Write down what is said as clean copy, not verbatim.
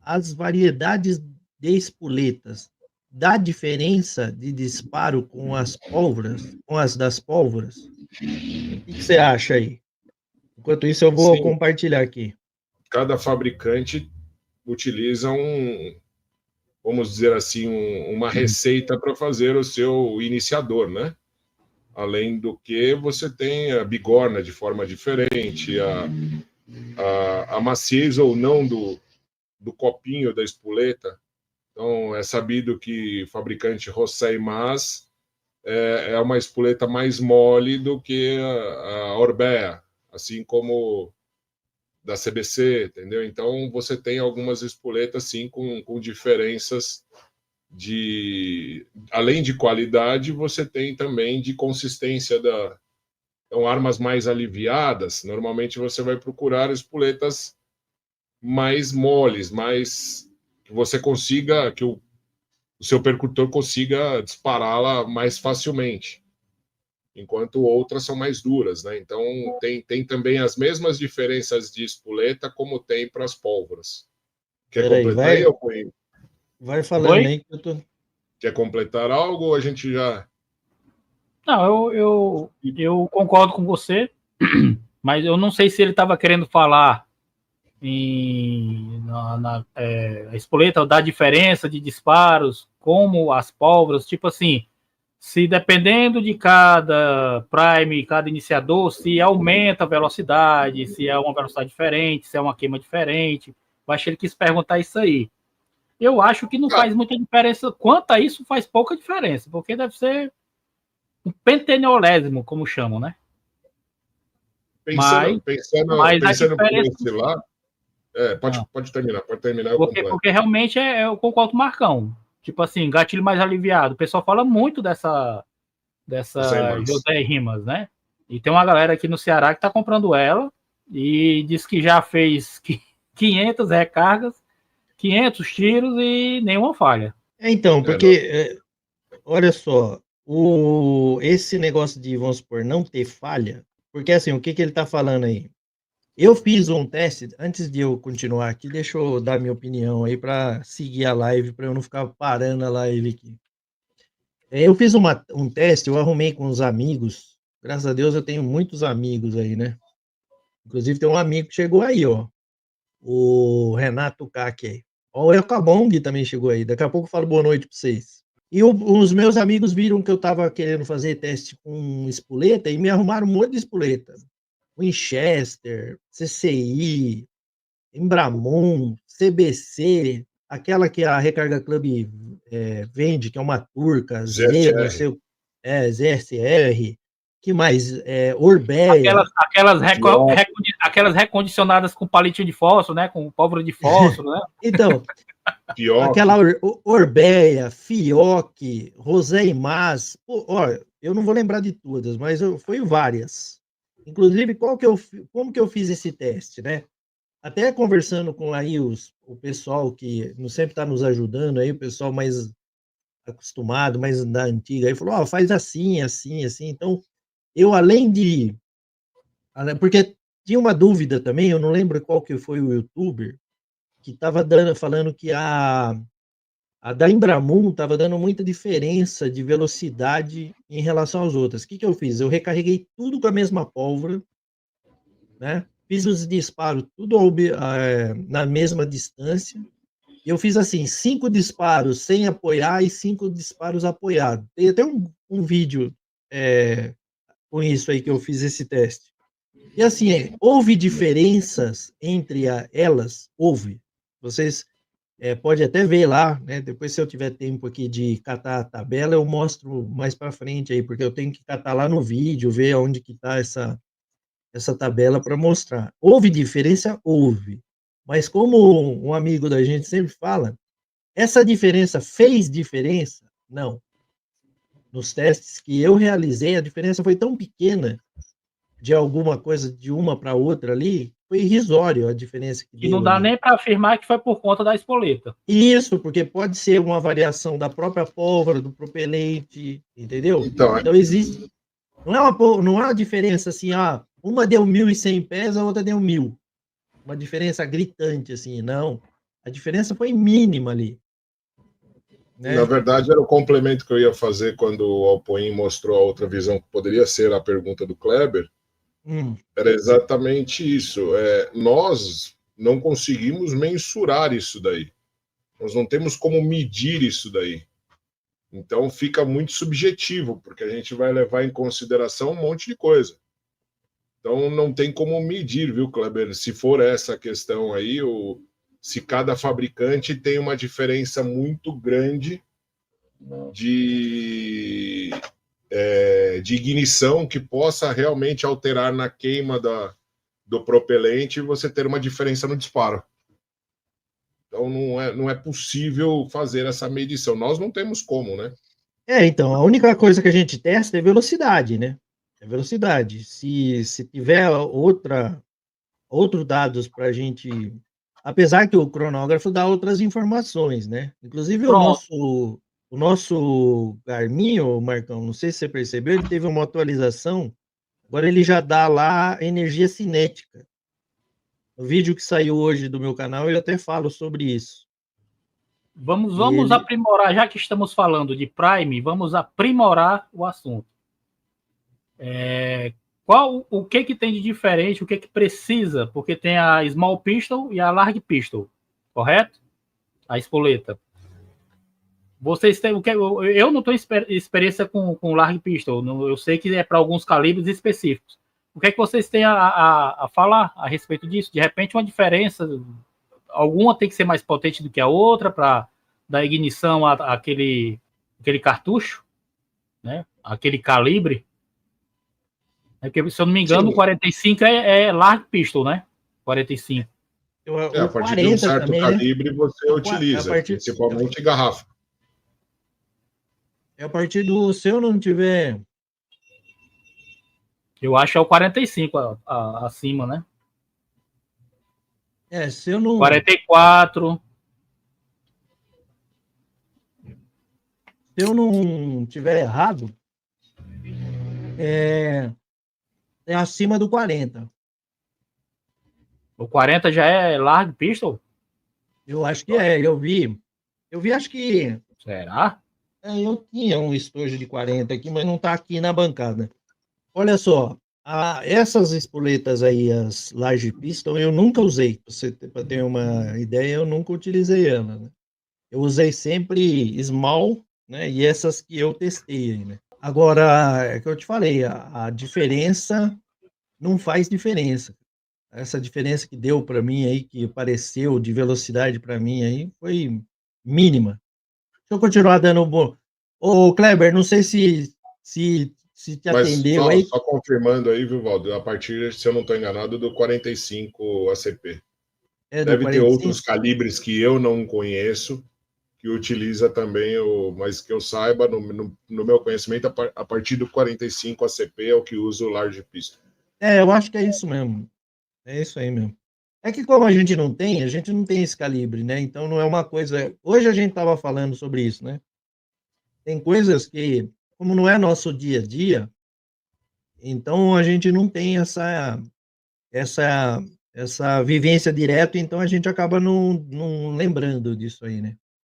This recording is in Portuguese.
as variedades de espoletas dá diferença de disparo com as pólvoras, com as das pólvoras? O que você acha aí? Enquanto isso, eu vou Sim, compartilhar aqui. cada fabricante utiliza vamos dizer assim, uma receita para fazer o seu iniciador, né? Além do que você tem a bigorna de forma diferente, a maciez ou não do copinho da espoleta. Então, é sabido que o fabricante José Mas é uma espoleta mais mole do que a Orbea, assim como da CBC, entendeu? Então, você tem algumas espoletas, sim, com diferenças além de qualidade, você tem também de consistência então, armas mais aliviadas, normalmente você vai procurar espoletas mais moles, mais que você consiga, que o seu percutor consiga dispará-la mais facilmente, enquanto outras são mais duras, né? Então tem também as mesmas diferenças de espoleta como tem para as pólvoras. Quer Peraí, completar aí, Coelho? vai falando Oi? aí que eu tô... Quer completar algo ou a gente já... Não, eu concordo com você, mas eu não sei se ele estava querendo falar a espoleta da diferença de disparos, como as pólvoras, tipo assim, se dependendo de cada prime, cada iniciador, se aumenta a velocidade, se é uma velocidade diferente, se é uma queima diferente. Eu acho que ele quis perguntar isso aí. Eu acho que não faz muita diferença. Quanto a isso, faz pouca diferença, porque deve ser um pentaneolésimo, como chamam, né? Pensando Mas a por diferença... esse lado... pode terminar, eu completo. Porque realmente eu concordo com o Marcão. Tipo assim, gatilho mais aliviado. O pessoal fala muito dessa José Rimas, né? E tem uma galera aqui no Ceará que tá comprando ela e diz que já fez 500 recargas, 500 tiros e nenhuma falha. Então, porque, olha só, esse negócio de, vamos supor, não ter falha, porque assim, o que ele tá falando aí? Eu fiz um teste, antes de eu continuar aqui, deixa eu dar minha opinião aí para seguir a live, para eu não ficar parando a live aqui. Eu fiz um teste, eu arrumei com os amigos, graças a Deus eu tenho muitos amigos aí, né? Inclusive tem um amigo que chegou aí, ó, o Renato Kaki. Ó, o Elcabong também chegou aí, daqui a pouco eu falo boa noite para vocês. E os meus amigos viram que eu estava querendo fazer teste com espoleta e me arrumaram um monte de espoleta. Winchester, CCI, Embramon, CBC, aquela que a Recarga Club vende, que é uma turca, Z, não sei, ZSR, que mais? Orbeia. Aquelas recondicionadas com palitinho de fósforo, né? Com pólvora de fósforo, né? Então, aquela Orbeia, Fioc, Rosé e Mas, eu não vou lembrar de todas, mas foi várias. Inclusive, como que eu fiz esse teste, né? Até conversando com aí o pessoal que sempre está nos ajudando aí, o pessoal mais acostumado, mais da antiga, aí falou, faz assim, assim, assim. Então, eu porque tinha uma dúvida também, eu não lembro qual que foi o youtuber, que estava falando que a da Embramun estava dando muita diferença de velocidade em relação às outras. O que eu fiz? Eu recarreguei tudo com a mesma pólvora, né? Fiz os disparos tudo na mesma distância. E eu fiz assim, 5 disparos sem apoiar e 5 disparos apoiados. Tem até um vídeo com isso aí que eu fiz esse teste. E assim, houve diferenças entre elas? Houve. Vocês podem até ver lá, né? Depois, se eu tiver tempo aqui de catar a tabela, eu mostro mais para frente aí, porque eu tenho que catar lá no vídeo, ver onde que está essa tabela para mostrar. Houve diferença? Houve. Mas como um amigo da gente sempre fala, essa diferença fez diferença? Não. Nos testes que eu realizei, a diferença foi tão pequena de alguma coisa de uma para outra ali, foi irrisório a diferença que deu. E não dá nem para afirmar que foi por conta da espoleta. Isso, porque pode ser uma variação da própria pólvora, do propelente, entendeu? Então existe... Não é uma diferença assim, uma deu 1.100 pés, a outra deu 1.000. Uma diferença gritante, assim, não. A diferença foi mínima ali. Né? Na verdade, era o complemento que eu ia fazer quando o Alpoim mostrou a outra visão que poderia ser a pergunta do Kleber. Era exatamente isso. Nós não conseguimos mensurar isso daí. Nós não temos como medir isso daí. Então fica muito subjetivo, porque a gente vai levar em consideração um monte de coisa. Então não tem como medir, viu, Kleber? Se for essa questão aí, se cada fabricante tem uma diferença muito grande de ignição que possa realmente alterar na queima do propelente e você ter uma diferença no disparo. Então não é possível fazer essa medição. Nós não temos como, né? Então, a única coisa que a gente testa é velocidade, né? É velocidade. Se tiver outros dados para a gente... Apesar que o cronógrafo dá outras informações, né? Inclusive o nosso Garmin, Marcão, não sei se você percebeu, ele teve uma atualização, agora ele já dá lá energia cinética. O vídeo que saiu hoje do meu canal, eu até falo sobre isso. Vamos aprimorar, já que estamos falando de Prime, vamos aprimorar o assunto. O que tem de diferente, o que precisa? Porque tem a Small Pistol e a Large Pistol, correto? A espoleta. Vocês têm o que? Eu não tenho experiência com Large Pistol, eu sei que é para alguns calibres específicos. O que vocês têm a falar a respeito disso? De repente, uma diferença, alguma tem que ser mais potente do que a outra para dar ignição àquele cartucho, né? Aquele calibre. Porque, se eu não me engano, o 45 é Large Pistol, né? 45. A partir de um certo também, calibre, né? Você utiliza, principalmente garrafa. A partir do... Se eu não tiver... Eu acho que é o 45 acima, né? Se eu não... 44. Se eu não tiver errado, é acima do 40. O 40 já é Large Pistol? Eu acho que eu vi, acho que... Será? Eu tinha um estojo de 40 aqui, mas não está aqui na bancada. Olha só, essas espoletas aí, as Large Pistol, eu nunca usei. Para ter uma ideia, eu nunca utilizei ela, né? Eu usei sempre Small, né? E essas que eu testei aí, né? Agora, é que eu te falei, a diferença não faz diferença. Essa diferença que deu para mim aí, que apareceu de velocidade para mim aí, foi mínima. Deixa eu continuar dando bom. Ô, Kleber, não sei se te atendeu aí. Só confirmando aí, viu, Valdo? A partir, se eu não estou enganado, do 45 ACP. Deve ter outros calibres que eu não conheço, que utiliza também, mas que eu saiba, no meu conhecimento, a partir do 45 ACP é o que usa o Large Pistol. Eu acho que é isso mesmo. É isso aí mesmo. É que como a gente não tem esse calibre, né? Então não é uma coisa... Hoje a gente estava falando sobre isso, né? Tem coisas que, como não é nosso dia a dia, então a gente não tem essa vivência direta, então a gente acaba não lembrando disso aí, né?